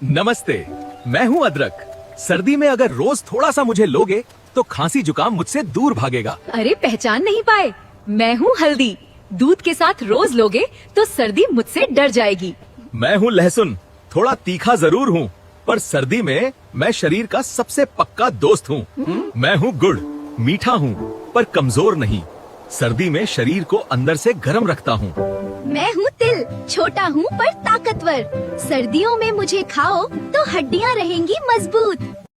नमस्ते, मैं हूँ अदरक। सर्दी में अगर रोज थोड़ा सा मुझे लोगे तो खांसी जुकाम मुझसे दूर भागेगा। अरे पहचान नहीं पाए, मैं हूँ हल्दी। दूध के साथ रोज लोगे तो सर्दी मुझसे डर जाएगी। मैं हूँ लहसुन, थोड़ा तीखा जरूर हूँ पर सर्दी में मैं शरीर का सबसे पक्का दोस्त हूँ। मैं हूँ गुड़, मीठा हूँ पर कमजोर नहीं। सर्दी में शरीर को अंदर से गर्म रखता हूँ। मैं हूँ तिल, छोटा हूँ पर ताकतवर। सर्दियों में मुझे खाओ तो हड्डियाँ रहेंगी मजबूत।